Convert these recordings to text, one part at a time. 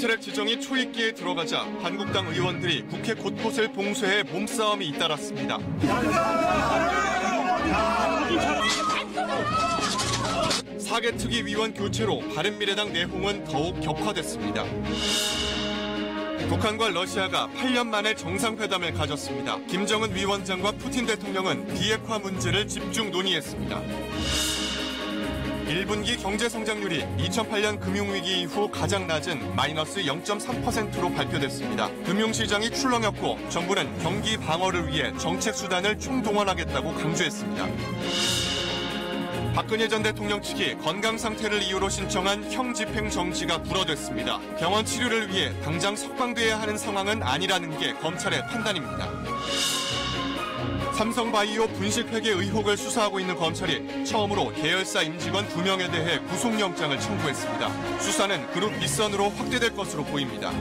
패스트트랙 지정이 초입기에 들어가자 한국당 의원들이 국회 곳곳을 봉쇄해 몸싸움이 잇따랐습니다. 사개특위 위원 교체로 바른미래당 내홍은 더욱 격화됐습니다. 북한과 러시아가 8년 만에 정상회담을 가졌습니다. 김정은 위원장과 푸틴 대통령은 비핵화 문제를 집중 논의했습니다. 1분기 경제 성장률이 2008년 금융위기 이후 가장 낮은 마이너스 0.3%로 발표됐습니다. 금융시장이 출렁였고 정부는 경기 방어를 위해 정책 수단을 총동원하겠다고 강조했습니다. 박근혜 전 대통령 측이 건강 상태를 이유로 신청한 형집행 정지가 불어됐습니다. 병원 치료를 위해 당장 석방돼야 하는 상황은 아니라는 게 검찰의 판단입니다. 삼성바이오 분식회계 의혹을 수사하고 있는 검찰이 처음으로 계열사 임직원 2명에 대해 구속영장을 청구했습니다. 수사는 그룹 윗선으로 확대될 것으로 보입니다.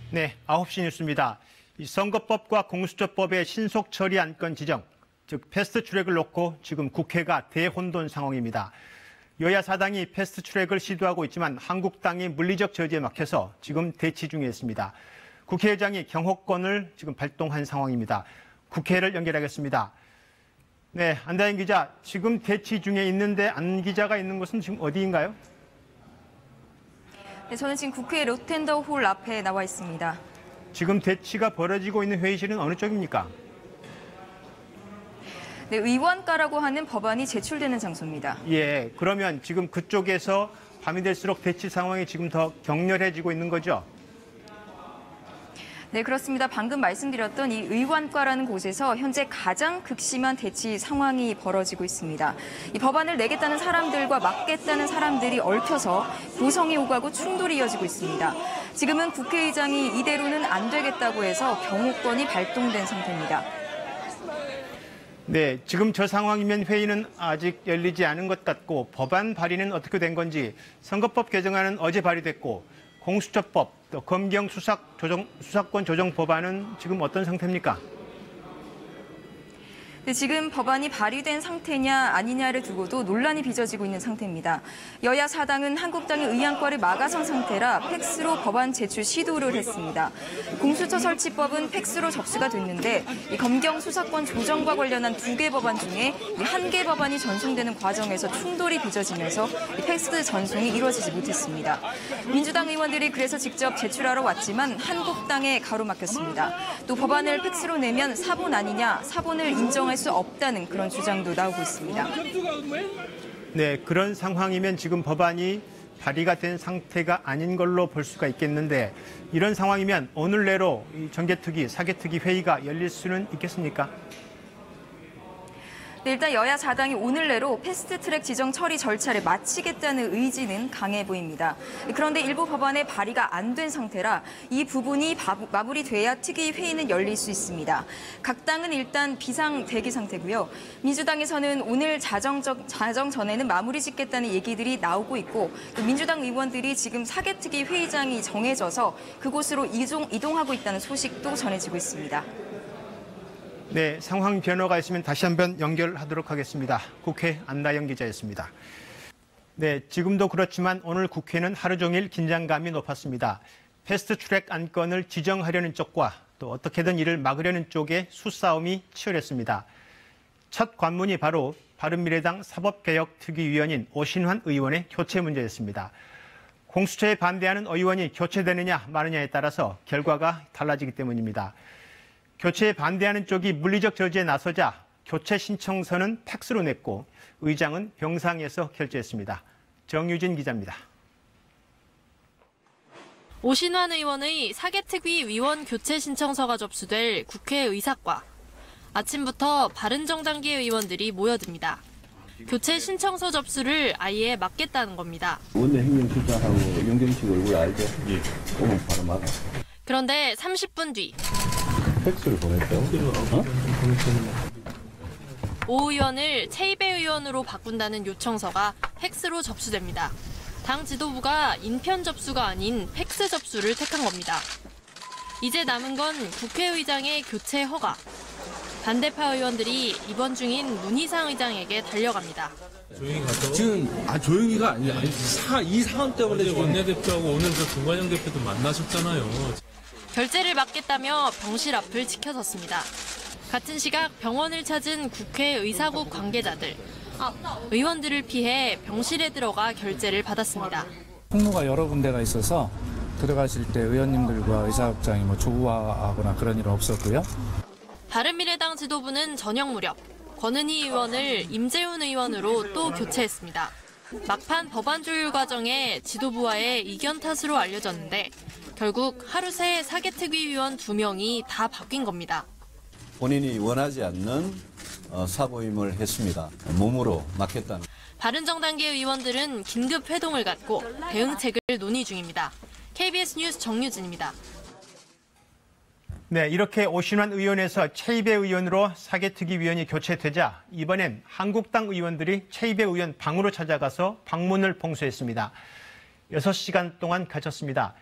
네, 9시 뉴스입니다. 이 선거법과 공수처법의 신속 처리 안건 지정, 즉 패스트트랙을 놓고 지금 국회가 대혼돈 상황입니다. 여야 사당이 패스트트랙을 시도하고 있지만 한국당이 물리적 저지에 막혀서 지금 대치 중에 있습니다. 국회의장이 경호권을 지금 발동한 상황입니다. 국회를 연결하겠습니다. 네, 안다현 기자, 지금 대치 중에 있는데 안 기자가 있는 곳은 지금 어디인가요? 네, 저는 지금 국회 로텐더 홀 앞에 나와 있습니다. 지금 대치가 벌어지고 있는 회의실은 어느 쪽입니까? 네, 의원가라고 하는 법안이 제출되는 장소입니다. 예, 그러면 지금 그쪽에서 밤이 될수록 대치 상황이 지금 더 격렬해지고 있는 거죠? 네, 그렇습니다. 방금 말씀드렸던 이 의원과라는 곳에서 현재 가장 극심한 대치 상황이 벌어지고 있습니다. 이 법안을 내겠다는 사람들과 막겠다는 사람들이 얽혀서 고성이 오가고 충돌이 이어지고 있습니다. 지금은 국회의장이 이대로는 안 되겠다고 해서 경호권이 발동된 상태입니다. 네, 지금 저 상황이면 회의는 아직 열리지 않은 것 같고 법안 발의는 어떻게 된 건지 선거법 개정안은 어제 발의됐고 공수처법, 또 검경 수사권 조정 법안은 지금 어떤 상태입니까? 네, 지금 법안이 발의된 상태냐 아니냐를 두고도 논란이 빚어지고 있는 상태입니다. 여야 사당은 한국당의 의안과를 막아선 상태라 팩스로 법안 제출 시도를 했습니다. 공수처 설치법은 팩스로 접수가 됐는데 이 검경 수사권 조정과 관련한 2개 법안 중에 1개 법안이 전송되는 과정에서 충돌이 빚어지면서 이 팩스 전송이 이루어지지 못했습니다. 민주당 의원들이 그래서 직접 제출하러 왔지만 한국당에 가로막혔습니다. 또 법안을 팩스로 내면 사본 아니냐, 사본을 인정할 수 없다는 그런 주장도 나오고 있습니다. 네, 그런 상황이면 지금 법안이 발의가 된 상태가 아닌 걸로 볼 수가 있겠는데 이런 상황이면 오늘 내로 정개특위, 사개특위 회의가 열릴 수는 있겠습니까? 네, 일단 여야 사당이 오늘 내로 패스트트랙 지정 처리 절차를 마치겠다는 의지는 강해 보입니다. 그런데 일부 법안의 발의가 안 된 상태라 이 부분이 마무리돼야 특위 회의는 열릴 수 있습니다. 각 당은 일단 비상 대기 상태고요. 민주당에서는 오늘 자정 전에는 마무리 짓겠다는 얘기들이 나오고 있고 또 민주당 의원들이 지금 사개특위 회의장이 정해져서 그곳으로 이동하고 있다는 소식도 전해지고 있습니다. 네, 상황 변화가 있으면 다시 한번 연결하도록 하겠습니다. 국회 안다현 기자였습니다. 네, 지금도 그렇지만 오늘 국회는 하루 종일 긴장감이 높았습니다. 패스트트랙 안건을 지정하려는 쪽과 또 어떻게든 이를 막으려는 쪽의 수싸움이 치열했습니다. 첫 관문이 바로 바른미래당 사법개혁특위위원인 오신환 의원의 교체 문제였습니다. 공수처에 반대하는 의원이 교체되느냐 마느냐에 따라서 결과가 달라지기 때문입니다. 교체에 반대하는 쪽이 물리적 저지에 나서자 교체 신청서는 팩스로 냈고 의장은 병상에서 결재했습니다. 정유진 기자입니다. 오신환 의원의 사개특위 위원 교체 신청서가 접수될 국회 의사과. 아침부터 바른정당계 의원들이 모여듭니다. 교체 신청서 접수를 아예 막겠다는 겁니다. 원내 행정실장하고 영경식 얼굴 알죠? 예. 오면 바로 막아. 그런데 30분 뒤. 팩스를 보냈죠? 오 의원을 최이배 의원으로 바꾼다는 요청서가 팩스로 접수됩니다. 당 지도부가 인편 접수가 아닌 팩스 접수를 택한 겁니다. 이제 남은 건 국회의장의 교체 허가. 반대파 의원들이 입원 중인 문희상 의장에게 달려갑니다. 조용히 가서 지금 조용히가 아니라 이 상황 때문에 원내대표하고 오늘 김관영 대표도 만나셨잖아요. 결재를 막겠다며 병실 앞을 지켜섰습니다. 같은 시각 병원을 찾은 국회 의사국 관계자들. 의원들을 피해 병실에 들어가 결재를 받았습니다. 통로가 여러 군데가 있어서 들어가실 때 의원님들과 의사국장이 조우하거나 그런 일은 없었고요. 바른미래당 지도부는 저녁 무렵 권은희 의원을 임재훈 의원으로 또 교체했습니다. 막판 법안 조율 과정에 지도부와의 이견 탓으로 알려졌는데 결국 하루 새 사개특위 위원 2명이 다 바뀐 겁니다. 본인이 원하지 않는 사보임을 했습니다. 몸으로 맡겠다는. 바른정당계 의원들은 긴급 회동을 갖고 대응책을 논의 중입니다. KBS 뉴스 정유진입니다. 네, 이렇게 오신환 의원에서 최이배 의원으로 사개특위 위원이 교체되자 이번엔 한국당 의원들이 최이배 의원 방으로 찾아가서 방문을 봉쇄했습니다. 6시간 동안 가졌습니다.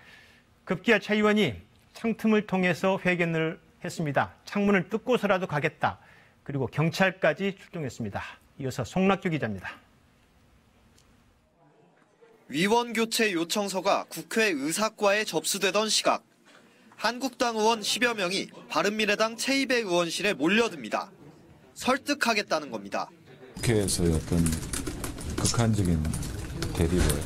급기야 최 의원이 창틈을 통해서 회견을 했습니다. 창문을 뜯고서라도 가겠다. 그리고 경찰까지 출동했습니다. 이어서 송락규 기자입니다. 위원 교체 요청서가 국회 의사과에 접수되던 시각. 한국당 의원 10여 명이 바른미래당 최이배 의원실에 몰려듭니다. 설득하겠다는 겁니다. 국회에서의 어떤 극한적인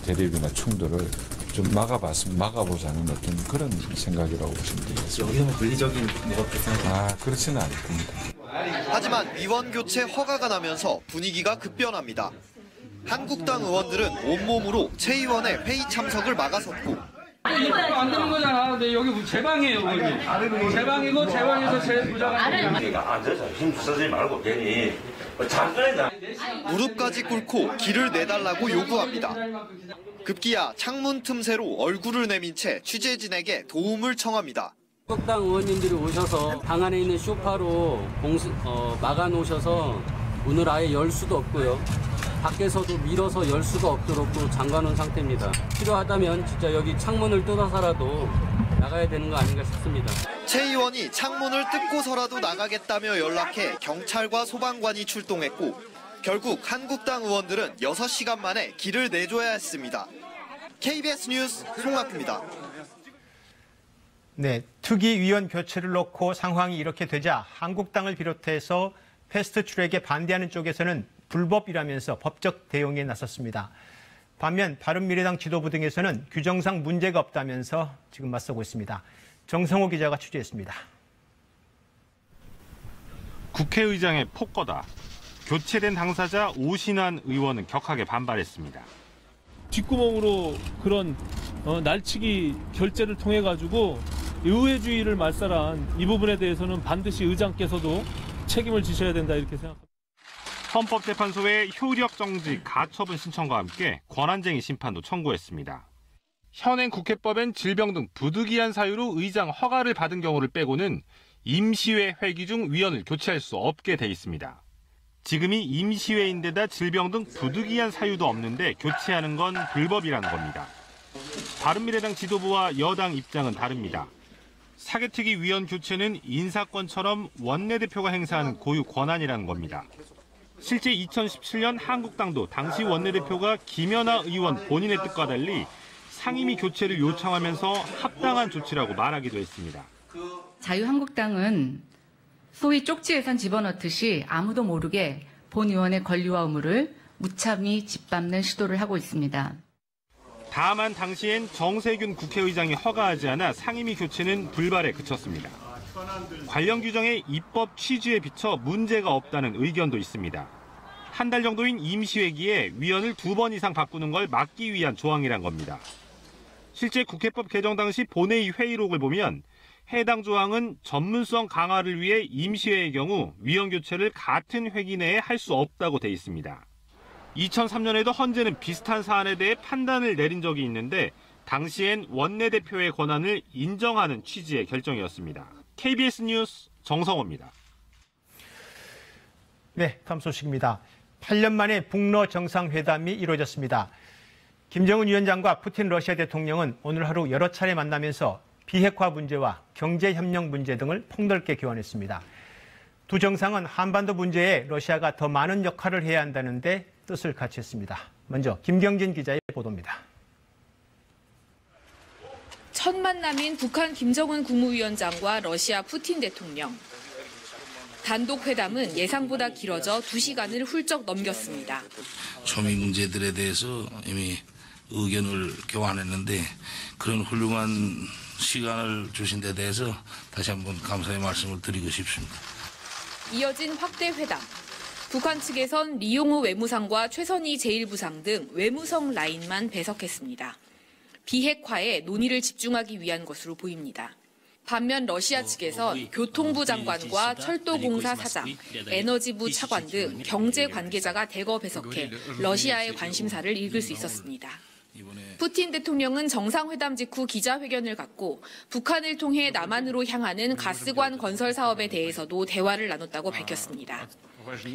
대립이나 충돌을 좀 막아보자는 어떤 그런 생각이라고 보시면 되겠습니다. 여기서 물리적인 뭐가 발생하지? 그렇지는 않을 겁니다. 하지만 위원 교체 허가가 나면서 분위기가 급변합니다. 한국당 의원들은 온몸으로 최 의원의 회의 참석을 막아섰고 이거 안 되는 거잖아. 근데 여기 제 방이에요. 여기. 제 방이고 제 방에서 제 부자가 앉아서 힘 쓰지 말고 괜히 잠깐이다. 무릎까지 꿇고 길을 내달라고 요구합니다. 급기야 창문 틈새로 얼굴을 내민 채 취재진에게 도움을 청합니다. 한국당 의원님들이 오셔서 방 안에 있는 소파로 막아놓으셔서 문을 아예 열 수도 없고요. 밖에서도 밀어서 열 수가 없도록 또 잠가놓은 상태입니다. 필요하다면 진짜 여기 창문을 뜯어서라도 나가야 되는 거 아닌가 싶습니다. 최 의원이 창문을 뜯고서라도 나가겠다며 연락해 경찰과 소방관이 출동했고 결국 한국당 의원들은 6시간 만에 길을 내줘야 했습니다. KBS 뉴스 송락규입니다. 네, 특위 위원 교체를 놓고 상황이 이렇게 되자 한국당을 비롯해서 패스트트랙에 반대하는 쪽에서는 불법이라면서 법적 대응에 나섰습니다. 반면 바른미래당 지도부 등에서는 규정상 문제가 없다면서 지금 맞서고 있습니다. 정성호 기자가 취재했습니다. 국회의장의 폭거다. 교체된 당사자 오신환 의원은 격하게 반발했습니다. 뒷구멍으로 그런 날치기 결재를 통해 가지고 의회주의를 말살한 이 부분에 대해서는 반드시 의장께서도 책임을 지셔야 된다 이렇게 생각합니다. 헌법재판소에 효력 정지 가처분 신청과 함께 권한쟁의 심판도 청구했습니다. 현행 국회법엔 질병 등 부득이한 사유로 의장 허가를 받은 경우를 빼고는 임시회 회기 중 위원을 교체할 수 없게 돼 있습니다. 지금이 임시회인데다 질병 등 부득이한 사유도 없는데 교체하는 건 불법이라는 겁니다. 바른미래당 지도부와 여당 입장은 다릅니다. 사개특위 위원 교체는 인사권처럼 원내대표가 행사하는 고유 권한이라는 겁니다. 실제 2017년 한국당도 당시 원내대표가 김연아 의원 본인의 뜻과 달리 상임위 교체를 요청하면서 합당한 조치라고 말하기도 했습니다. 자유한국당은 소위 쪽지 예산 집어넣듯이 아무도 모르게 본 의원의 권리와 의무를 무참히 짓밟는 시도를 하고 있습니다. 다만 당시엔 정세균 국회의장이 허가하지 않아 상임위 교체는 불발에 그쳤습니다. 관련 규정의 입법 취지에 비춰 문제가 없다는 의견도 있습니다. 한 달 정도인 임시회기에 위원을 2번 이상 바꾸는 걸 막기 위한 조항이란 겁니다. 실제 국회법 개정 당시 본회의 회의록을 보면 해당 조항은 전문성 강화를 위해 임시회의 경우 위원 교체를 같은 회기 내에 할 수 없다고 돼 있습니다. 2003년에도 헌재는 비슷한 사안에 대해 판단을 내린 적이 있는데 당시엔 원내대표의 권한을 인정하는 취지의 결정이었습니다. KBS 뉴스 정성호입니다. 네, 다음 소식입니다. 8년 만에 북러 정상회담이 이루어졌습니다. 김정은 위원장과 푸틴 러시아 대통령은 오늘 하루 여러 차례 만나면서 비핵화 문제와 경제협력 문제 등을 폭넓게 교환했습니다. 두 정상은 한반도 문제에 러시아가 더 많은 역할을 해야 한다는 데 뜻을 같이 했습니다. 먼저 김경진 기자의 보도입니다. 첫 만남인 북한 김정은 국무위원장과 러시아 푸틴 대통령. 단독 회담은 예상보다 길어져 2시간을 훌쩍 넘겼습니다. 초미 문제들에 대해서 이미 의견을 교환했는데 그런 훌륭한 시간을 주신 데 대해서 다시 한번 감사의 말씀을 드리고 싶습니다. 이어진 확대 회담. 북한 측에선 리용호 외무상과 최선희 제1부상 등 외무성 라인만 배석했습니다. 비핵화에 논의를 집중하기 위한 것으로 보입니다. 반면 러시아 측에선 교통부 장관과 철도공사 사장, 에너지부 차관 등 경제 관계자가 대거 배석해 러시아의 관심사를 읽을 수 있었습니다. 푸틴 대통령은 정상회담 직후 기자회견을 갖고 북한을 통해 남한으로 향하는 가스관 건설 사업에 대해서도 대화를 나눴다고 밝혔습니다.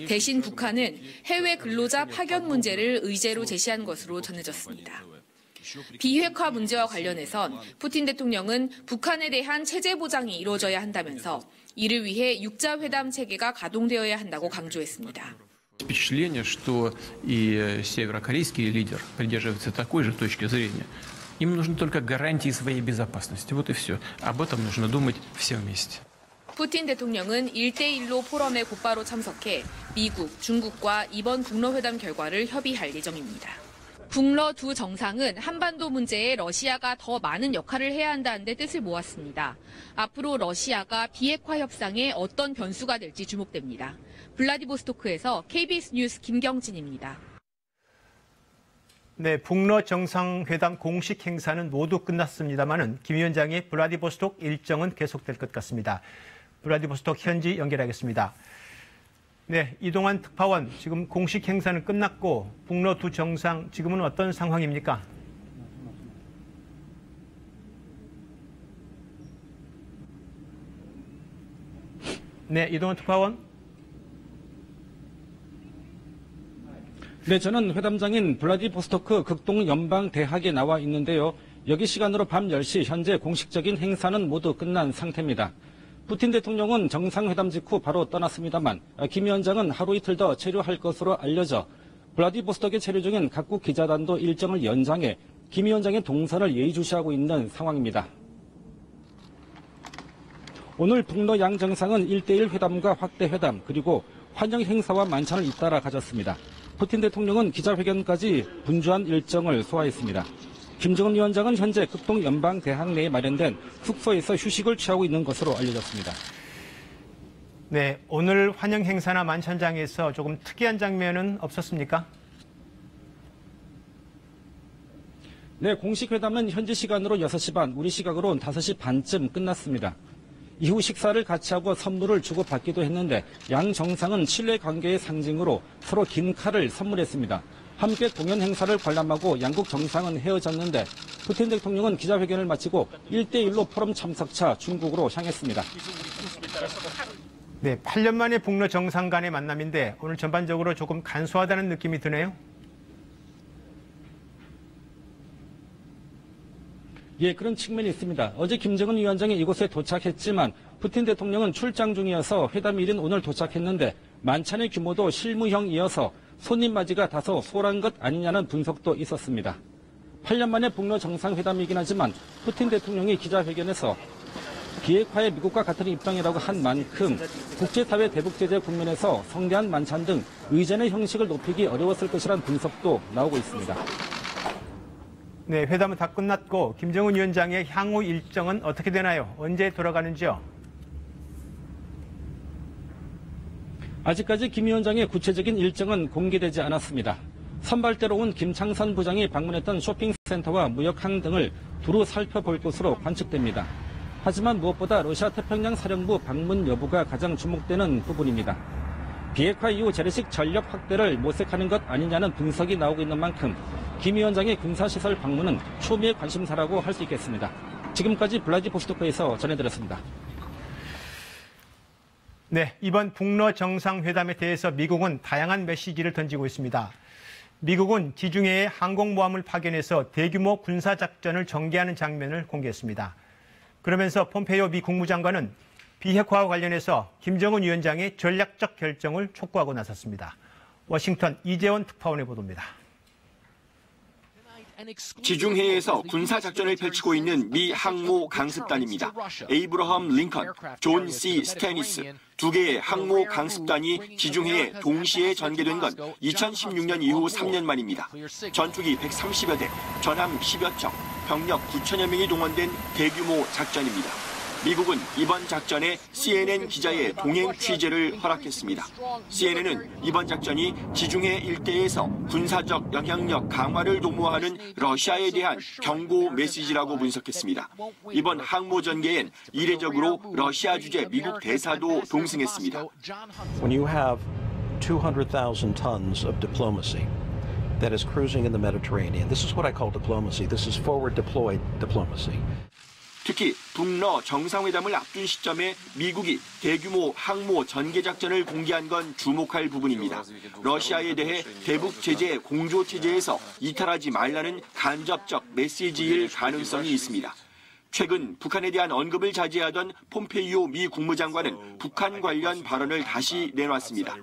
대신 북한은 해외 근로자 파견 문제를 의제로 제시한 것으로 전해졌습니다. 비핵화 문제와 관련해선 푸틴 대통령은 북한에 대한 체제 보장이 이루어져야 한다면서 이를 위해 육자회담 체계가 가동되어야 한다고 강조했습니다. Впечатление, что и северокорейский лидер придерживается такой же точки зрения. Им нужны только гарантии своей безопасности. Вот и все. Об этом нужно думать все вместе. 푸틴 대통령은 1대1로 포럼에 곧바로 참석해 미국, 중국과 이번 북러회담 결과를 협의할 예정입니다. 북러 두 정상은 한반도 문제에 러시아가 더 많은 역할을 해야 한다는 데 뜻을 모았습니다. 앞으로 러시아가 비핵화 협상에 어떤 변수가 될지 주목됩니다. 블라디보스토크에서 KBS 뉴스 김경진입니다. 네, 북러 정상회담 공식 행사는 모두 끝났습니다만은 김 위원장의 블라디보스토크 일정은 계속될 것 같습니다. 블라디보스토크 현지 연결하겠습니다. 네, 이동환 특파원, 지금 공식 행사는 끝났고 북러 두 정상 지금은 어떤 상황입니까? 네, 이동환 특파원. 네, 저는 회담장인 블라디보스토크 극동연방대학에 나와 있는데요. 여기 시간으로 밤 10시 현재 공식적인 행사는 모두 끝난 상태입니다. 푸틴 대통령은 정상회담 직후 바로 떠났습니다만 김 위원장은 하루 이틀 더 체류할 것으로 알려져 블라디보스톡에 체류 중인 각국 기자단도 일정을 연장해 김 위원장의 동선을 예의주시하고 있는 상황입니다. 오늘 북러 양 정상은 1대1 회담과 확대 회담 그리고 환영 행사와 만찬을 잇따라 가졌습니다. 푸틴 대통령은 기자회견까지 분주한 일정을 소화했습니다. 김정은 위원장은 현재 극동연방대학 내에 마련된 숙소에서 휴식을 취하고 있는 것으로 알려졌습니다. 네, 오늘 환영 행사나 만찬장에서 조금 특이한 장면은 없었습니까? 네, 공식 회담은 현지 시간으로 6시 반, 우리 시각으로는 5시 반쯤 끝났습니다. 이후 식사를 같이 하고 선물을 주고받기도 했는데 양 정상은 친례 관계의 상징으로 서로 긴 칼을 선물했습니다. 함께 공연 행사를 관람하고 양국 정상은 헤어졌는데 푸틴 대통령은 기자회견을 마치고 1대1로 포럼 참석차 중국으로 향했습니다. 네, 8년 만에 북러 정상 간의 만남인데 오늘 전반적으로 조금 간소하다는 느낌이 드네요. 예, 그런 측면이 있습니다. 어제 김정은 위원장이 이곳에 도착했지만 푸틴 대통령은 출장 중이어서 회담 일인 오늘 도착했는데 만찬의 규모도 실무형이어서 손님 맞이가 다소 소홀한 것 아니냐는 분석도 있었습니다. 8년 만에 북러 정상회담이긴 하지만 푸틴 대통령이 기자회견에서 비핵화에 미국과 같은 입장이라고 한 만큼 국제사회 대북제재 국면에서 성대한 만찬 등 의전의 형식을 높이기 어려웠을 것이라는 분석도 나오고 있습니다. 네, 회담은 다 끝났고 김정은 위원장의 향후 일정은 어떻게 되나요? 언제 돌아가는지요? 아직까지 김 위원장의 구체적인 일정은 공개되지 않았습니다. 선발대로 온 김창선 부장이 방문했던 쇼핑센터와 무역항 등을 두루 살펴볼 것으로 관측됩니다. 하지만 무엇보다 러시아 태평양 사령부 방문 여부가 가장 주목되는 부분입니다. 비핵화 이후 재래식 전력 확대를 모색하는 것 아니냐는 분석이 나오고 있는 만큼 김 위원장의 군사시설 방문은 초미의 관심사라고 할 수 있겠습니다. 지금까지 블라디보스토크에서 전해드렸습니다. 네, 이번 북러 정상회담에 대해서 미국은 다양한 메시지를 던지고 있습니다. 미국은 지중해에 항공모함을 파견해서 대규모 군사작전을 전개하는 장면을 공개했습니다. 그러면서 폼페이오 미 국무장관은 비핵화와 관련해서 김정은 위원장의 전략적 결정을 촉구하고 나섰습니다. 워싱턴 이재원 특파원의 보도입니다. 지중해에서 군사작전을 펼치고 있는 미 항모 강습단입니다. 에이브러함 링컨, 존 C. 스테니스 두 개의 항모 강습단이 지중해에 동시에 전개된 건 2016년 이후 3년 만입니다. 전투기 130여 대, 전함 10여 척, 병력 9천여 명이 동원된 대규모 작전입니다. 미국은 이번 작전에 CNN 기자의 동행 취재를 허락했습니다. CNN은 이번 작전이 지중해 일대에서 군사적 영향력 강화를 도모하는 러시아에 대한 경고 메시지라고 분석했습니다. 이번 항모 전개엔 이례적으로 러시아 주재 미국 대사도 동승했습니다. When you have 200,000 tons of diplomacy that is cruising in the Mediterranean, this is what I call diplomacy. This is forward deployed diplomacy. 특히 북러 정상회담을 앞둔 시점에 미국이 대규모 항모 전개 작전을 공개한 건 주목할 부분입니다. 러시아에 대해 대북 제재 공조 체제에서 이탈하지 말라는 간접적 메시지일 가능성이 있습니다. 최근 북한에 대한 언급을 자제하던 폼페이오 미 국무장관은 북한 관련 발언을 다시 내놨습니다.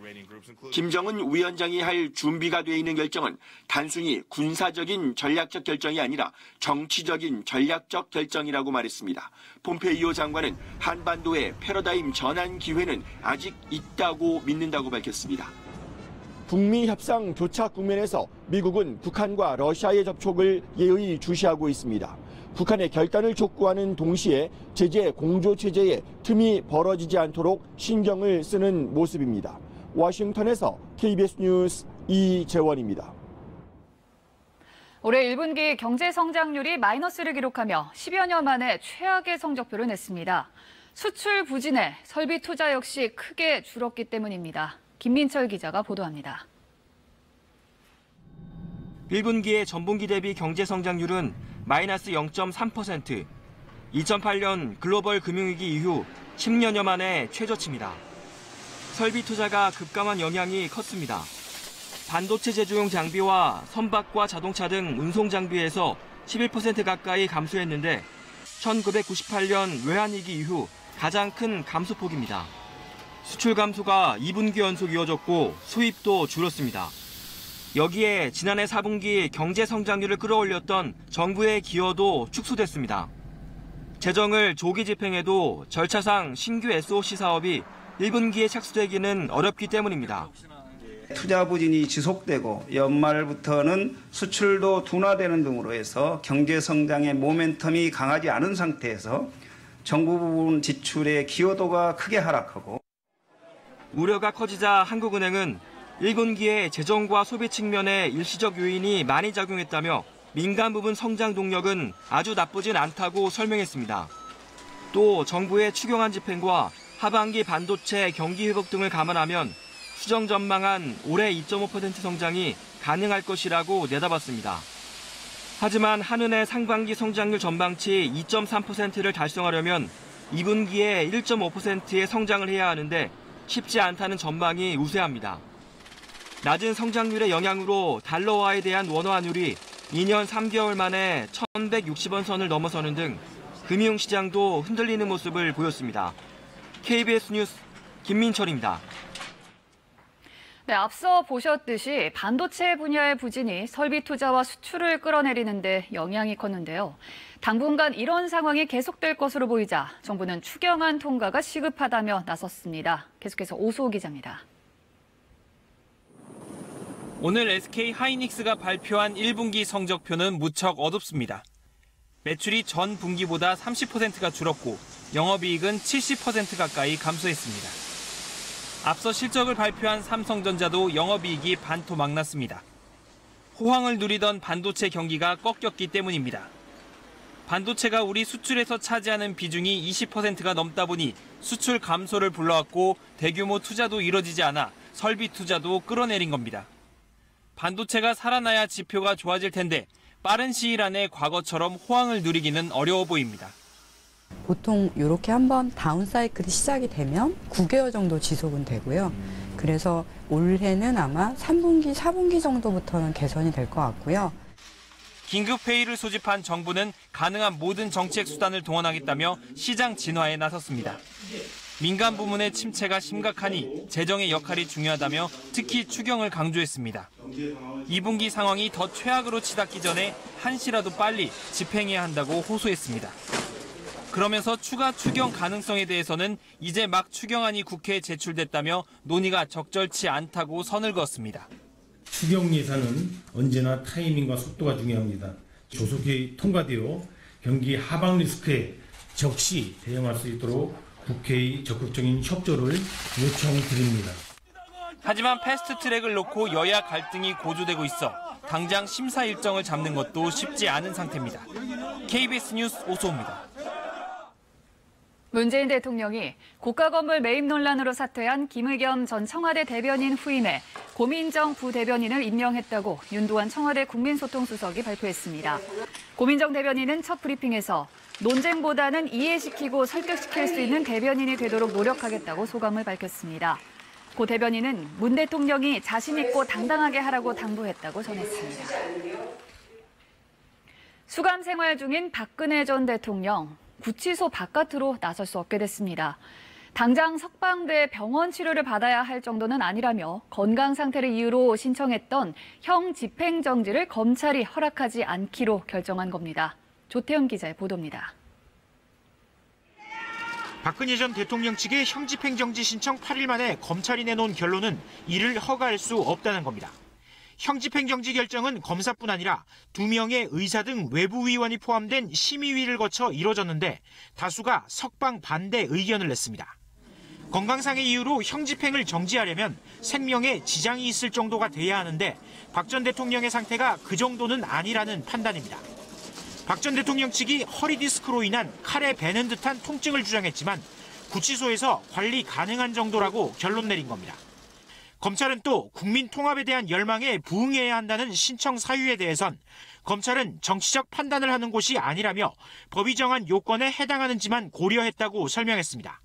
김정은 위원장이 할 준비가 돼 있는 결정은 단순히 군사적인 전략적 결정이 아니라 정치적인 전략적 결정이라고 말했습니다. 폼페이오 장관은 한반도의 패러다임 전환 기회는 아직 있다고 믿는다고 밝혔습니다. 북미 협상 교착 국면에서 미국은 북한과 러시아의 접촉을 예의 주시하고 있습니다. 북한의 결단을 촉구하는 동시에 제재 공조 체제에 틈이 벌어지지 않도록 신경을 쓰는 모습입니다. 워싱턴에서 KBS 뉴스 이재원입니다. 올해 1분기 경제 성장률이 마이너스를 기록하며 10여 년 만에 최악의 성적표를 냈습니다. 수출 부진에 설비 투자 역시 크게 줄었기 때문입니다. 김민철 기자가 보도합니다. 1분기의 전분기 대비 경제 성장률은 마이너스 0.3%, 2008년 글로벌 금융위기 이후 10년여 만에 최저치입니다. 설비 투자가 급감한 영향이 컸습니다. 반도체 제조용 장비와 선박과 자동차 등 운송 장비에서 11% 가까이 감소했는데 1998년 외환위기 이후 가장 큰 감소폭입니다. 수출 감소가 2분기 연속 이어졌고 수입도 줄었습니다. 여기에 지난해 4분기 경제 성장률을 끌어올렸던 정부의 기여도 축소됐습니다. 재정을 조기 집행해도 절차상 신규 SOC 사업이 1분기에 착수되기는 어렵기 때문입니다. 투자 부진이 지속되고 연말부터는 수출도 둔화되는 등으로 해서 경제 성장의 모멘텀이 강하지 않은 상태에서 정부 부분 지출의 기여도가 크게 하락하고 우려가 커지자 한국은행은 1분기에 재정과 소비 측면에 일시적 요인이 많이 작용했다며 민간 부분 성장 동력은 아주 나쁘진 않다고 설명했습니다. 또 정부의 추경안 집행과 하반기 반도체 경기 회복 등을 감안하면 수정 전망한 올해 2.5% 성장이 가능할 것이라고 내다봤습니다. 하지만 한은의 상반기 성장률 전망치 2.3%를 달성하려면 2분기에 1.5%의 성장을 해야 하는데 쉽지 않다는 전망이 우세합니다. 낮은 성장률의 영향으로 달러화에 대한 원화 환율이 2년 3개월 만에 1,160원 선을 넘어서는 등 금융시장도 흔들리는 모습을 보였습니다. KBS 뉴스 김민철입니다. 네, 앞서 보셨듯이 반도체 분야의 부진이 설비 투자와 수출을 끌어내리는 데 영향이 컸는데요. 당분간 이런 상황이 계속될 것으로 보이자 정부는 추경안 통과가 시급하다며 나섰습니다. 계속해서 오수호 기자입니다. 오늘 SK 하이닉스가 발표한 1분기 성적표는 무척 어둡습니다. 매출이 전 분기보다 30%가 줄었고 영업이익은 70% 가까이 감소했습니다. 앞서 실적을 발표한 삼성전자도 영업이익이 반토막 났습니다. 호황을 누리던 반도체 경기가 꺾였기 때문입니다. 반도체가 우리 수출에서 차지하는 비중이 20%가 넘다 보니 수출 감소를 불러왔고 대규모 투자도 이뤄지지 않아 설비 투자도 끌어내린 겁니다. 반도체가 살아나야 지표가 좋아질 텐데 빠른 시일 안에 과거처럼 호황을 누리기는 어려워 보입니다. 보통 이렇게 한번 다운 사이클이 시작이 되면 9개월 정도 지속은 되고요. 그래서 올해는 아마 3분기, 4분기 정도부터는 개선이 될 것 같고요. 긴급회의를 소집한 정부는 가능한 모든 정책 수단을 동원하겠다며 시장 진화에 나섰습니다. 민간 부문의 침체가 심각하니 재정의 역할이 중요하다며 특히 추경을 강조했습니다. 2분기 상황이 더 최악으로 치닫기 전에 한시라도 빨리 집행해야 한다고 호소했습니다. 그러면서 추가 추경 가능성에 대해서는 이제 막 추경안이 국회에 제출됐다며 논의가 적절치 않다고 선을 그었습니다. 추경 예산은 언제나 타이밍과 속도가 중요합니다. 조속히 통과되어 경기 하방 리스크에 적시 대응할 수 있도록 국회의 적극적인 협조를 요청드립니다. 하지만 패스트트랙을 놓고 여야 갈등이 고조되고 있어 당장 심사 일정을 잡는 것도 쉽지 않은 상태입니다. KBS 뉴스 오소호입니다. 문재인 대통령이 국가건물 매입 논란으로 사퇴한 김의겸 전 청와대 대변인 후임에 고민정 부대변인을 임명했다고 윤도한 청와대 국민소통수석이 발표했습니다. 고민정 대변인은 첫 브리핑에서 논쟁보다는 이해시키고 설득시킬 수 있는 대변인이 되도록 노력하겠다고 소감을 밝혔습니다. 고 대변인은 문 대통령이 자신 있고 당당하게 하라고 당부했다고 전했습니다. 수감 생활 중인 박근혜 전 대통령. 구치소 바깥으로 나설 수 없게 됐습니다. 당장 석방돼 병원 치료를 받아야 할 정도는 아니라며 건강 상태를 이유로 신청했던 형 집행정지를 검찰이 허락하지 않기로 결정한 겁니다. 조태현 기자의 보도입니다. 박근혜 전 대통령 측의 형 집행정지 신청 8일 만에 검찰이 내놓은 결론은 이를 허가할 수 없다는 겁니다. 형 집행정지 결정은 검사뿐 아니라 2명의 의사 등 외부 위원이 포함된 심의위를 거쳐 이뤄졌는데 다수가 석방 반대 의견을 냈습니다. 건강상의 이유로 형 집행을 정지하려면 생명에 지장이 있을 정도가 돼야 하는데 박 전 대통령의 상태가 그 정도는 아니라는 판단입니다. 박 전 대통령 측이 허리 디스크로 인한 칼에 베는 듯한 통증을 주장했지만 구치소에서 관리 가능한 정도라고 결론 내린 겁니다. 검찰은 또 국민 통합에 대한 열망에 부응해야 한다는 신청 사유에 대해선 검찰은 정치적 판단을 하는 곳이 아니라며 법이 정한 요건에 해당하는지만 고려했다고 설명했습니다.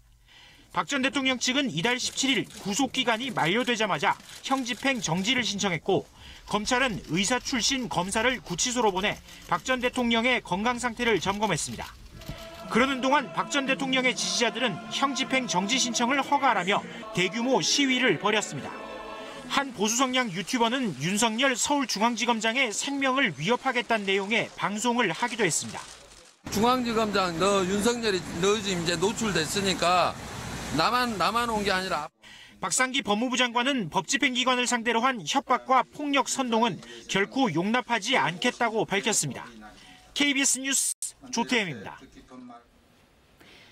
박 전 대통령 측은 이달 17일 구속기간이 만료되자마자 형 집행 정지를 신청했고 검찰은 의사 출신 검사를 구치소로 보내 박 전 대통령의 건강 상태를 점검했습니다. 그러는 동안 박 전 대통령의 지지자들은 형 집행 정지 신청을 허가하라며 대규모 시위를 벌였습니다. 한 보수 성향 유튜버는 윤석열 서울중앙지검장의 생명을 위협하겠다는 내용의 방송을 하기도 했습니다. 중앙지검장 윤석열이 지금 이제 노출됐으니까 나만 온 게 아니라. 박상기 법무부 장관은 법집행기관을 상대로 한 협박과 폭력 선동은 결코 용납하지 않겠다고 밝혔습니다. KBS 뉴스 조태엠입니다.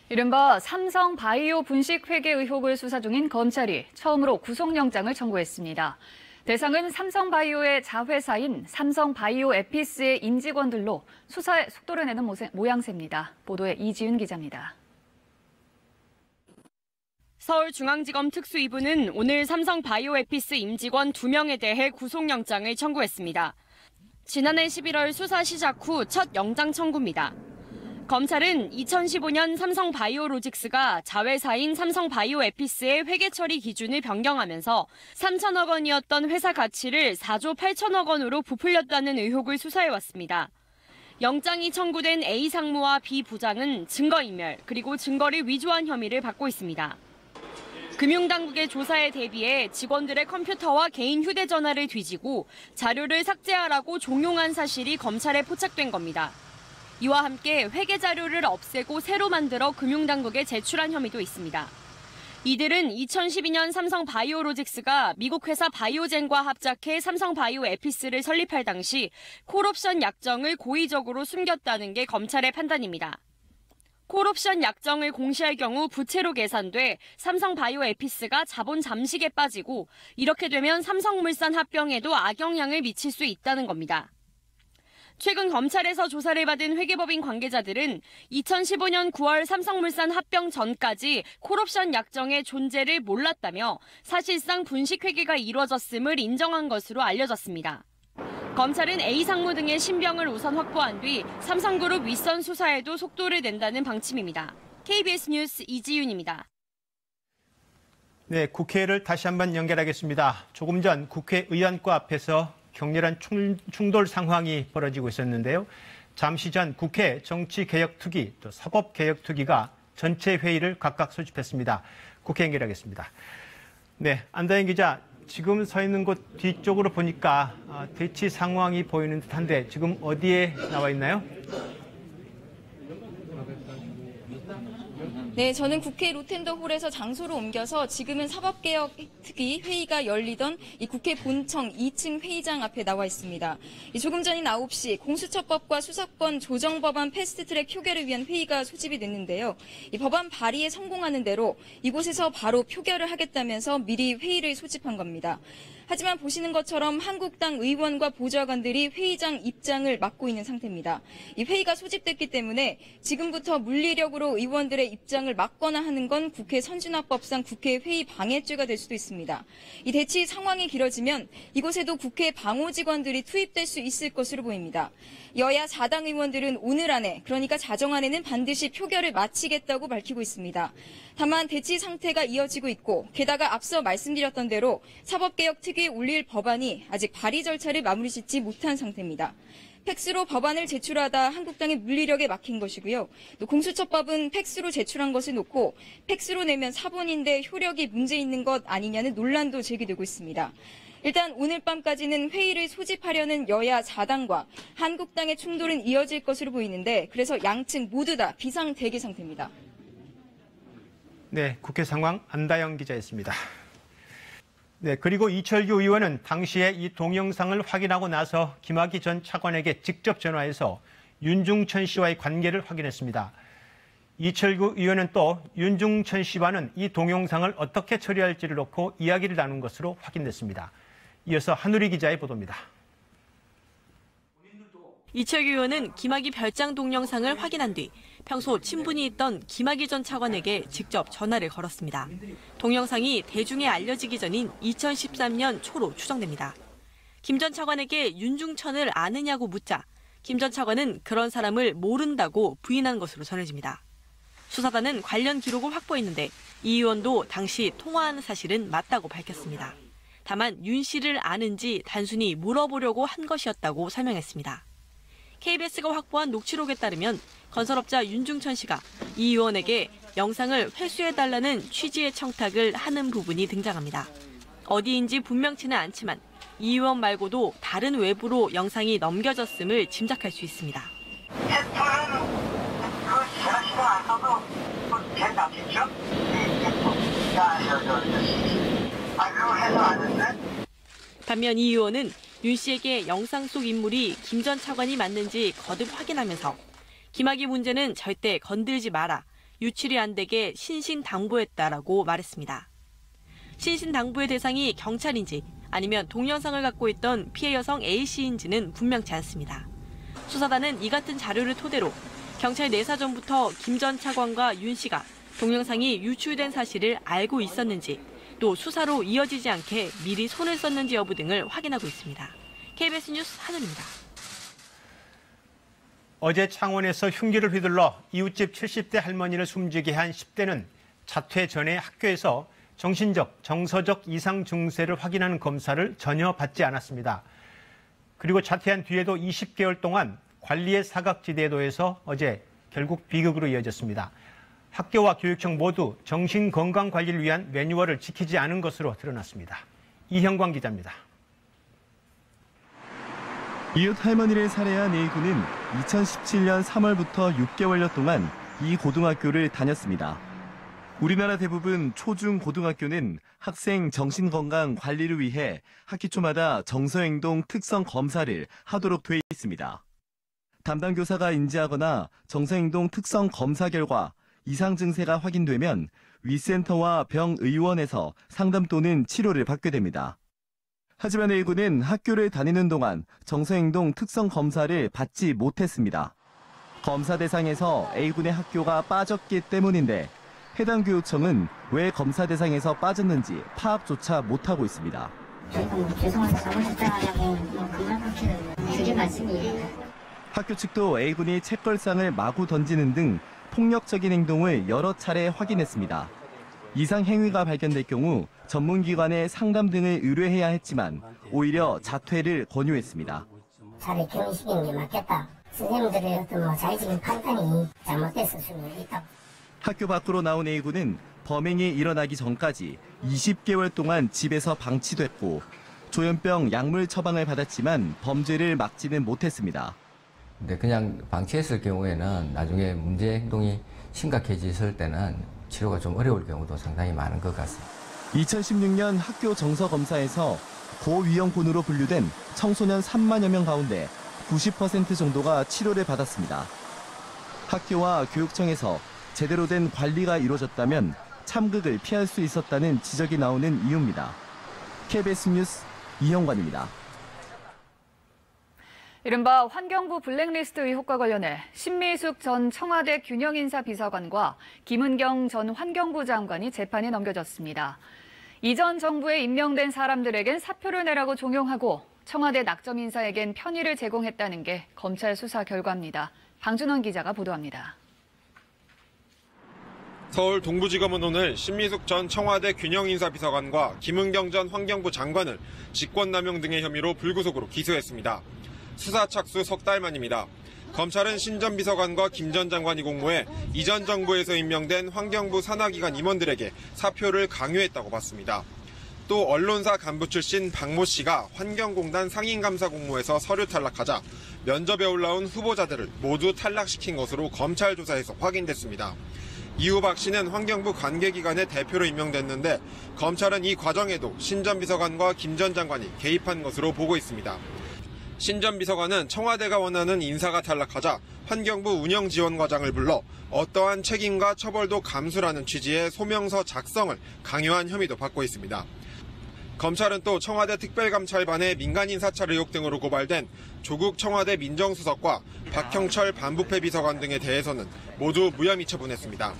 이른바 삼성 바이오 분식 회계 의혹을 수사 중인 검찰이 처음으로 구속영장을 청구했습니다. 대상은 삼성 바이오의 자회사인 삼성 바이오 에피스의 임직원들로 수사에 속도를 내는 모양새입니다. 보도에 이지윤 기자입니다. 서울중앙지검 특수이부는 오늘 삼성 바이오 에피스 임직원 2명에 대해 구속영장을 청구했습니다. 지난해 11월 수사 시작 후 첫 영장 청구입니다. 검찰은 2015년 삼성 바이오로직스가 자회사인 삼성 바이오 에피스의 회계 처리 기준을 변경하면서 3천억 원이었던 회사 가치를 4조 8천억 원으로 부풀렸다는 의혹을 수사해왔습니다. 영장이 청구된 A 상무와 B 부장은 증거인멸 그리고 증거를 위조한 혐의를 받고 있습니다. 금융당국의 조사에 대비해 직원들의 컴퓨터와 개인 휴대전화를 뒤지고 자료를 삭제하라고 종용한 사실이 검찰에 포착된 겁니다. 이와 함께 회계 자료를 없애고 새로 만들어 금융당국에 제출한 혐의도 있습니다. 이들은 2012년 삼성 바이오로직스가 미국 회사 바이오젠과 합작해 삼성 바이오 에피스를 설립할 당시 콜옵션 약정을 고의적으로 숨겼다는 게 검찰의 판단입니다. 콜옵션 약정을 공시할 경우 부채로 계산돼 삼성 바이오 에피스가 자본 잠식에 빠지고 이렇게 되면 삼성물산 합병에도 악영향을 미칠 수 있다는 겁니다. 최근 검찰에서 조사를 받은 회계법인 관계자들은 2015년 9월 삼성물산 합병 전까지 콜옵션 약정의 존재를 몰랐다며 사실상 분식회계가 이루어졌음을 인정한 것으로 알려졌습니다. 검찰은 A 상무 등의 신병을 우선 확보한 뒤 삼성그룹 윗선 수사에도 속도를 낸다는 방침입니다. KBS 뉴스 이지윤입니다. 네, 국회를 다시 한번 연결하겠습니다. 조금 전 국회의원과 앞에서 격렬한 충돌 상황이 벌어지고 있었는데요. 잠시 전 국회 정치개혁특위 또 사법개혁특위가 전체 회의를 각각 소집했습니다. 국회 연결하겠습니다. 네, 안다영 기자, 지금 서 있는 곳 뒤쪽으로 보니까 대치 상황이 보이는 듯한데 지금 어디에 나와 있나요? 네, 저는 국회 로텐더홀에서 장소를 옮겨서 지금은 사법개혁특위 회의가 열리던 이 국회 본청 2층 회의장 앞에 나와 있습니다. 조금 전인 9시 공수처법과 수사권 조정 법안 패스트트랙 표결을 위한 회의가 소집이 됐는데요. 이 법안 발의에 성공하는 대로 이곳에서 바로 표결을 하겠다면서 미리 회의를 소집한 겁니다. 하지만 보시는 것처럼 한국당 의원과 보좌관들이 회의장 입장을 막고 있는 상태입니다. 이 회의가 소집됐기 때문에 지금부터 물리력으로 의원들의 입장을 막거나 하는 건 국회 선진화법상 국회 회의 방해죄가 될 수도 있습니다. 이 대치 상황이 길어지면 이곳에도 국회 방호직원들이 투입될 수 있을 것으로 보입니다. 여야 4당 의원들은 오늘 안에, 그러니까 자정안에는 반드시 표결을 마치겠다고 밝히고 있습니다. 다만 대치 상태가 이어지고 있고 게다가 앞서 말씀드렸던 대로 사법개혁특위에 올릴 법안이 아직 발의 절차를 마무리 짓지 못한 상태입니다. 팩스로 법안을 제출하다 한국당의 물리력에 막힌 것이고요. 또 공수처법은 팩스로 제출한 것을 놓고 팩스로 내면 사본인데 효력이 문제 있는 것 아니냐는 논란도 제기되고 있습니다. 일단 오늘 밤까지는 회의를 소집하려는 여야 4당과 한국당의 충돌은 이어질 것으로 보이는데 그래서 양측 모두 다 비상대기 상태입니다. 네, 국회 상황 안다영 기자였습니다. 네, 그리고 이철규 의원은 당시에 이 동영상을 확인하고 나서 김학의 전 차관에게 직접 전화해서 윤중천 씨와의 관계를 확인했습니다. 이철규 의원은 또 윤중천 씨와는 이 동영상을 어떻게 처리할지를 놓고 이야기를 나눈 것으로 확인됐습니다. 이어서 한우리 기자의 보도입니다. 이철규 의원은 김학의 별장 동영상을 확인한 뒤 평소 친분이 있던 김학의 전 차관에게 직접 전화를 걸었습니다. 동영상이 대중에 알려지기 전인 2013년 초로 추정됩니다. 김 전 차관에게 윤중천을 아느냐고 묻자 김 전 차관은 그런 사람을 모른다고 부인한 것으로 전해집니다. 수사단은 관련 기록을 확보했는데 이 의원도 당시 통화한 사실은 맞다고 밝혔습니다. 다만 윤 씨를 아는지 단순히 물어보려고 한 것이었다고 설명했습니다. KBS가 확보한 녹취록에 따르면 건설업자 윤중천 씨가 이 의원에게 영상을 회수해달라는 취지의 청탁을 하는 부분이 등장합니다. 어디인지 분명치는 않지만 이 의원 말고도 다른 외부로 영상이 넘겨졌음을 짐작할 수 있습니다. 반면 이 의원은 윤 씨에게 영상 속 인물이 김 전 차관이 맞는지 거듭 확인하면서 김학의 문제는 절대 건들지 마라, 유출이 안 되게 신신당부했다라고 말했습니다. 신신당부의 대상이 경찰인지 아니면 동영상을 갖고 있던 피해 여성 A씨인지는 분명치 않습니다. 수사단은 이 같은 자료를 토대로 경찰 내사 전부터 김 전 차관과 윤 씨가 동영상이 유출된 사실을 알고 있었는지 또 수사로 이어지지 않게 미리 손을 썼는지 여부 등을 확인하고 있습니다. KBS 뉴스 한은입니다. 어제 창원에서 흉기를 휘둘러 이웃집 70대 할머니를 숨지게 한 10대는 자퇴 전에 학교에서 정신적, 정서적 이상 증세를 확인하는 검사를 전혀 받지 않았습니다. 그리고 자퇴한 뒤에도 20개월 동안 관리의 사각지대에 놓여서 어제 결국 비극으로 이어졌습니다. 학교와 교육청 모두 정신건강관리를 위한 매뉴얼을 지키지 않은 것으로 드러났습니다. 이형광 기자입니다. 이웃 할머니를 살해한 A군은 2017년 3월부터 6개월여 동안 이 고등학교를 다녔습니다. 우리나라 대부분 초중 고등학교는 학생 정신건강 관리를 위해 학기 초마다 정서행동 특성 검사를 하도록 돼 있습니다. 담당 교사가 인지하거나 정서행동 특성 검사 결과 이상 증세가 확인되면 위센터와 병의원에서 상담 또는 치료를 받게 됩니다. 하지만 A군은 학교를 다니는 동안 정서행동 특성 검사를 받지 못했습니다. 검사 대상에서 A군의 학교가 빠졌기 때문인데 해당 교육청은 왜 검사 대상에서 빠졌는지 파악조차 못하고 있습니다. 죄송해서 잘못했다라고 그게 말씀이에요. 학교 측도 A군이 책걸상을 마구 던지는 등 폭력적인 행동을 여러 차례 확인했습니다. 이상 행위가 발견될 경우 전문기관에 상담 등을 의뢰해야 했지만 오히려 자퇴를 권유했습니다. 차라리 격리시키는 게 맞겠다. 선생님들의 어떤 자의적인 판단이 잘못됐을 수도 있다. 학교 밖으로 나온 A군은 범행이 일어나기 전까지 20개월 동안 집에서 방치됐고 조현병 약물 처방을 받았지만 범죄를 막지는 못했습니다. 근데 그냥 방치했을 경우에는 나중에 문제 행동이 심각해졌을 때는 치료가 좀 어려울 경우도 상당히 많은 것 같습니다. 2016년 학교 정서 검사에서 고위험군으로 분류된 청소년 3만여 명 가운데 90% 정도가 치료를 받았습니다. 학교와 교육청에서 제대로 된 관리가 이루어졌다면 참극을 피할 수 있었다는 지적이 나오는 이유입니다. KBS 뉴스 이형관입니다. 이른바 환경부 블랙리스트 의혹과 관련해 신미숙 전 청와대 균형인사 비서관과 김은경 전 환경부 장관이 재판에 넘겨졌습니다. 이전 정부에 임명된 사람들에겐 사표를 내라고 종용하고 청와대 낙점 인사에겐 편의를 제공했다는 게 검찰 수사 결과입니다. 방준원 기자가 보도합니다. 서울 동부지검은 오늘 신미숙 전 청와대 균형인사비서관과 김은경 전 환경부 장관을 직권남용 등의 혐의로 불구속으로 기소했습니다. 수사 착수 석 달 만입니다. 검찰은 신 전 비서관과 김 전 장관이 공모해 이전 정부에서 임명된 환경부 산하기관 임원들에게 사표를 강요했다고 봤습니다. 또 언론사 간부 출신 박모 씨가 환경공단 상임감사 공모에서 서류 탈락하자 면접에 올라온 후보자들을 모두 탈락시킨 것으로 검찰 조사에서 확인됐습니다. 이후 박 씨는 환경부 관계기관의 대표로 임명됐는데 검찰은 이 과정에도 신 전 비서관과 김 전 장관이 개입한 것으로 보고 있습니다. 신 전 비서관은 청와대가 원하는 인사가 탈락하자 환경부 운영지원과장을 불러 어떠한 책임과 처벌도 감수라는 취지의 소명서 작성을 강요한 혐의도 받고 있습니다. 검찰은 또 청와대 특별감찰반의 민간인 사찰 의혹 등으로 고발된 조국 청와대 민정수석과 박형철 반부패 비서관 등에 대해서는 모두 무혐의 처분했습니다.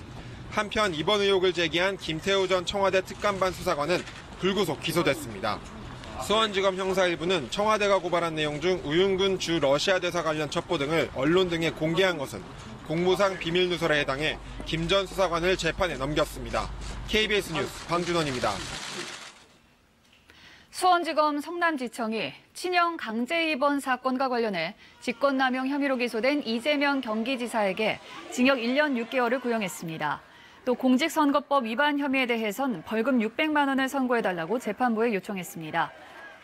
한편 이번 의혹을 제기한 김태우 전 청와대 특감반 수사관은 불구속 기소됐습니다. 수원지검 형사 1부는 청와대가 고발한 내용 중 우윤근 주 러시아 대사 관련 첩보 등을 언론 등에 공개한 것은 공무상 비밀 누설에 해당해 김 전 수사관을 재판에 넘겼습니다. KBS 뉴스 방준원입니다. 수원지검 성남지청이 친형 강제 입원 사건과 관련해 직권남용 혐의로 기소된 이재명 경기지사에게 징역 1년 6개월을 구형했습니다. 또 공직선거법 위반 혐의에 대해선 벌금 600만 원을 선고해달라고 재판부에 요청했습니다.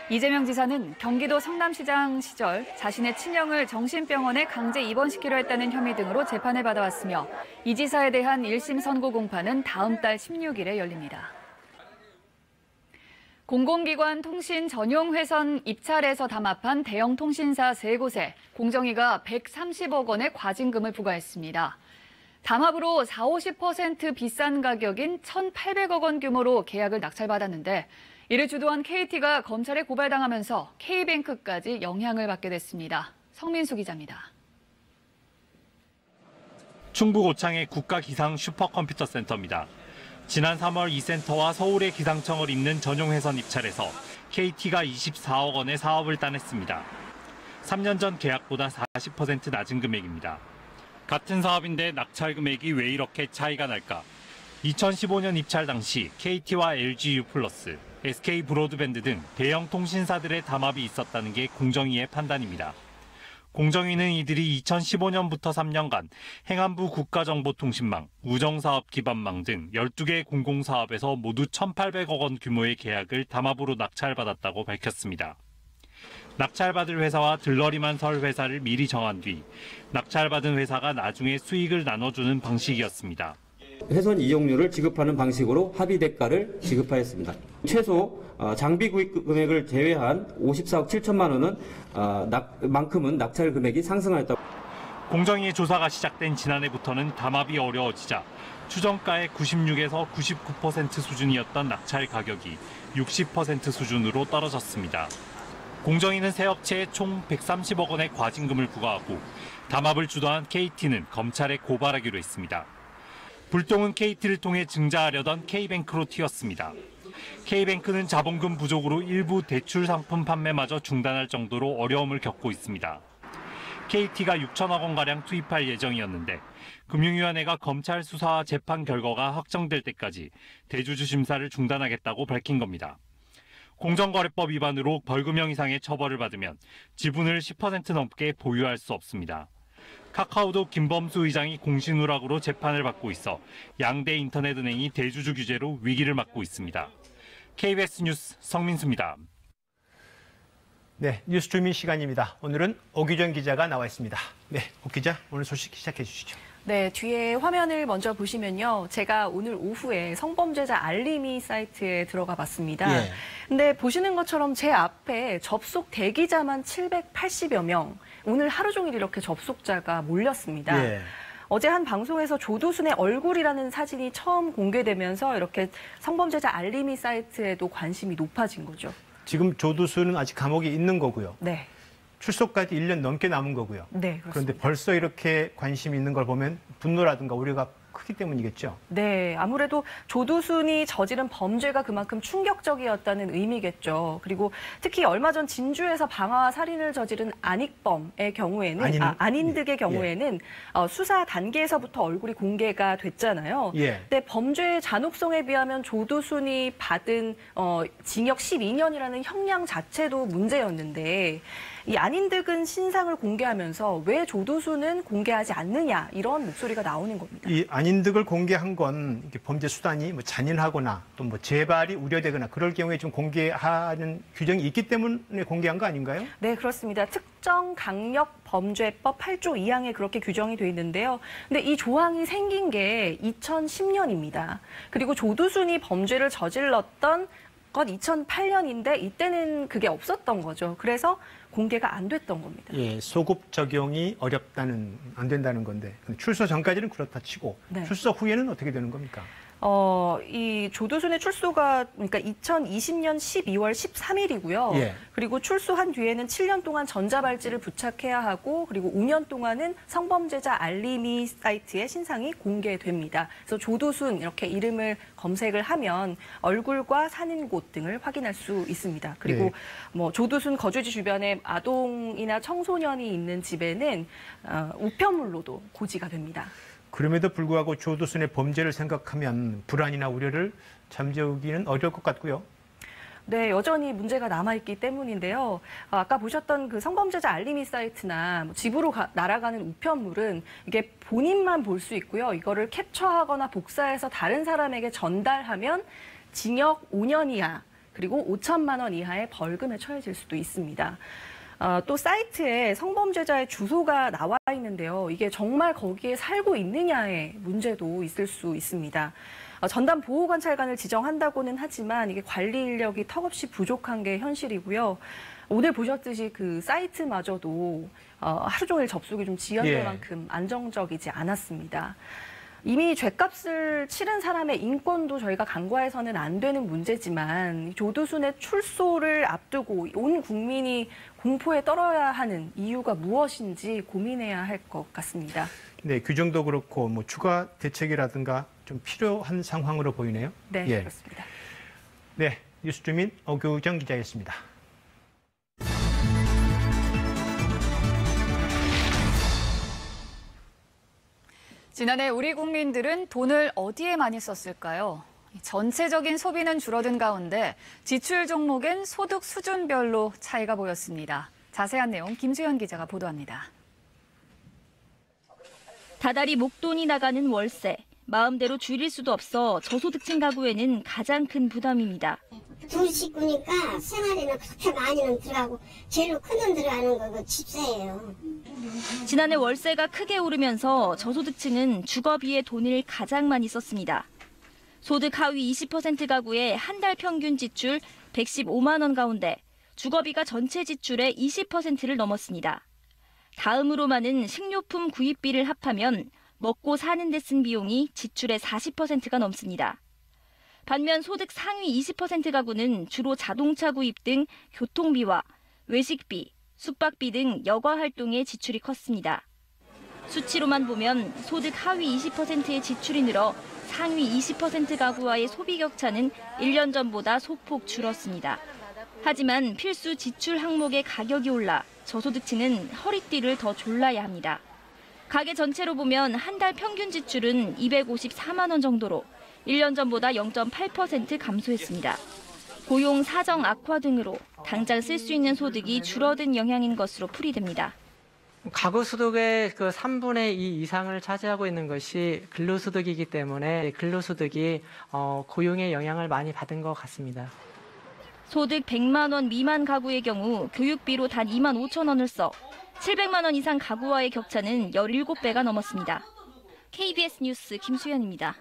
이재명 지사는 경기도 성남시장 시절 자신의 친형을 정신병원에 강제 입원시키려 했다는 혐의 등으로 재판을 받아왔으며 이 지사에 대한 1심 선고 공판은 다음 달 16일에 열립니다. 공공기관 통신 전용 회선 입찰에서 담합한 대형 통신사 3곳에 공정위가 130억 원의 과징금을 부과했습니다. 담합으로 40-50% 비싼 가격인 1,800억 원 규모로 계약을 낙찰받았는데 이를 주도한 KT가 검찰에 고발당하면서 K뱅크까지 영향을 받게 됐습니다. 성민수 기자입니다. 충북 오창의 국가기상 슈퍼컴퓨터 센터입니다. 지난 3월 이 센터와 서울의 기상청을 잇는 전용 회선 입찰에서 KT가 24억 원의 사업을 따냈습니다. 3년 전 계약보다 40% 낮은 금액입니다. 같은 사업인데 낙찰 금액이 왜 이렇게 차이가 날까? 2015년 입찰 당시 KT와 LGU+, SK 브로드밴드 등 대형 통신사들의 담합이 있었다는 게 공정위의 판단입니다. 공정위는 이들이 2015년부터 3년간 행안부 국가정보통신망, 우정사업 기반망 등 12개 공공사업에서 모두 1,800억 원 규모의 계약을 담합으로 낙찰받았다고 밝혔습니다. 낙찰받을 회사와 들러리만 설 회사를 미리 정한 뒤 낙찰받은 회사가 나중에 수익을 나눠주는 방식이었습니다. 회선 이용료를 지급하는 방식으로 합의 대가를 지급하였습니다. 최소 장비 구입 금액을 제외한 54억 7천만 원은 만큼은 낙찰 금액이 상승하였다. 공정위의 조사가 시작된 지난해부터는 담합이 어려워지자 추정가의 96에서 99% 수준이었던 낙찰 가격이 60% 수준으로 떨어졌습니다. 공정위는 새 업체에 총 130억 원의 과징금을 부과하고 담합을 주도한 KT는 검찰에 고발하기로 했습니다. 불똥은 KT를 통해 증자하려던 K뱅크로 튀었습니다. K뱅크는 자본금 부족으로 일부 대출 상품 판매마저 중단할 정도로 어려움을 겪고 있습니다. KT가 6천억 원가량 투입할 예정이었는데 금융위원회가 검찰 수사와 재판 결과가 확정될 때까지 대주주 심사를 중단하겠다고 밝힌 겁니다. 공정거래법 위반으로 벌금형 이상의 처벌을 받으면 지분을 10% 넘게 보유할 수 없습니다. 카카오도 김범수 의장이 공시누락으로 재판을 받고 있어 양대 인터넷은행이 대주주 규제로 위기를 맞고 있습니다. KBS 뉴스 성민수입니다. 네, 뉴스 주민 시간입니다. 오늘은 오규정 기자가 나와 있습니다. 네, 오 기자, 오늘 소식 시작해 주시죠. 네, 뒤에 화면을 먼저 보시면요. 제가 오늘 오후에 성범죄자 알림이 사이트에 들어가 봤습니다. 예. 근데 보시는 것처럼 제 앞에 접속 대기자만 780여 명, 오늘 하루 종일 이렇게 접속자가 몰렸습니다. 예. 어제 한 방송에서 조두순의 얼굴이라는 사진이 처음 공개되면서 이렇게 성범죄자 알림이 사이트에도 관심이 높아진 거죠. 지금 조두순은 아직 감옥에 있는 거고요. 네. 출소까지 1년 넘게 남은 거고요. 네, 그렇습니다. 그런데 벌써 이렇게 관심이 있는 걸 보면 분노라든가 우려가 크기 때문이겠죠. 네, 아무래도 조두순이 저지른 범죄가 그만큼 충격적이었다는 의미겠죠. 그리고 특히 얼마 전 진주에서 방화와 살인을 저지른 안익범의 경우에는, 안인득의 경우에는 수사 단계에서부터 얼굴이 공개가 됐잖아요. 예. 근데 범죄의 잔혹성에 비하면 조두순이 받은 징역 12년이라는 형량 자체도 문제였는데 이 안인득은 신상을 공개하면서 왜 조두순은 공개하지 않느냐 이런 목소리가 나오는 겁니다. 이 안인득을 공개한 건 범죄 수단이 뭐 잔인하거나 또 뭐 재발이 우려되거나 그럴 경우에 좀 공개하는 규정이 있기 때문에 공개한 거 아닌가요? 네, 그렇습니다. 특정 강력 범죄법 8조 2항에 그렇게 규정이 돼 있는데요. 근데 이 조항이 생긴 게 2010년입니다. 그리고 조두순이 범죄를 저질렀던 건 2008년인데 이때는 그게 없었던 거죠. 그래서 공개가 안 됐던 겁니다. 예, 소급 적용이 안 된다는 건데 출소 전까지는 그렇다 치고 네. 출소 후에는 어떻게 되는 겁니까? 이 조두순의 출소가 그러니까 2020년 12월 13일이고요. 예. 그리고 출소한 뒤에는 7년 동안 전자발찌를 부착해야 하고 그리고 5년 동안은 성범죄자 알림이 사이트에 신상이 공개됩니다. 그래서 조두순 이렇게 이름을 검색을 하면 얼굴과 사는 곳 등을 확인할 수 있습니다. 그리고 네. 뭐 조두순 거주지 주변에 아동이나 청소년이 있는 집에는 우편물로도 고지가 됩니다. 그럼에도 불구하고 조두순의 범죄를 생각하면 불안이나 우려를 잠재우기는 어려울 것 같고요. 네, 여전히 문제가 남아있기 때문인데요. 아까 보셨던 그 성범죄자 알림이 사이트나 집으로 날아가는 우편물은 이게 본인만 볼 수 있고요. 이거를 캡처하거나 복사해서 다른 사람에게 전달하면 징역 5년 이하 그리고 5천만 원 이하의 벌금에 처해질 수도 있습니다. 또 사이트에 성범죄자의 주소가 나와 있는데요. 이게 정말 거기에 살고 있느냐의 문제도 있을 수 있습니다. 전담 보호관찰관을 지정한다고는 하지만 이게 관리 인력이 턱없이 부족한 게 현실이고요. 오늘 보셨듯이 그 사이트마저도 하루 종일 접속이 좀 지연될 만큼 안정적이지 않았습니다. 이미 죗값을 치른 사람의 인권도 저희가 간과해서는 안 되는 문제지만 조두순의 출소를 앞두고 온 국민이 공포에 떨어야 하는 이유가 무엇인지 고민해야 할 것 같습니다. 네, 규정도 그렇고 뭐 추가 대책이라든가 좀 필요한 상황으로 보이네요. 네, 예. 그렇습니다. 네, 뉴스주민 오규정 기자였습니다. 지난해 우리 국민들은 돈을 어디에 많이 썼을까요? 전체적인 소비는 줄어든 가운데 지출 종목엔 소득 수준별로 차이가 보였습니다. 자세한 내용 김수현 기자가 보도합니다. 다달이 목돈이 나가는 월세. 마음대로 줄일 수도 없어 저소득층 가구에는 가장 큰 부담입니다. 둘 식구니까 생활에는 그렇게 많이는 들어가고 제일 큰 돈 들어가는 거 그 집세예요. 지난해 월세가 크게 오르면서 저소득층은 주거비에 돈을 가장 많이 썼습니다. 소득 하위 20% 가구의 한 달 평균 지출 115만 원 가운데 주거비가 전체 지출의 20%를 넘었습니다. 다음으로 많은 식료품 구입비를 합하면 먹고 사는 데 쓴 비용이 지출의 40%가 넘습니다. 반면 소득 상위 20% 가구는 주로 자동차 구입 등 교통비와 외식비, 숙박비 등 여가 활동에 지출이 컸습니다. 수치로만 보면 소득 하위 20%의 지출이 늘어 상위 20% 가구와의 소비 격차는 1년 전보다 소폭 줄었습니다. 하지만 필수 지출 항목의 가격이 올라 저소득층은 허리띠를 더 졸라야 합니다. 가계 전체로 보면 한 달 평균 지출은 254만 원 정도로 1년 전보다 0.8% 감소했습니다. 고용 사정 악화 등으로 당장 쓸 수 있는 소득이 줄어든 영향인 것으로 풀이됩니다. 가구 소득의 그 3분의 2 이상을 차지하고 있는 것이 근로소득이기 때문에 근로소득이 고용에 영향을 많이 받은 것 같습니다. 소득 100만 원 미만 가구의 경우 교육비로 단 2만 5천 원을 써 700만 원 이상 가구와의 격차는 17배가 넘었습니다. KBS 뉴스 김수현입니다.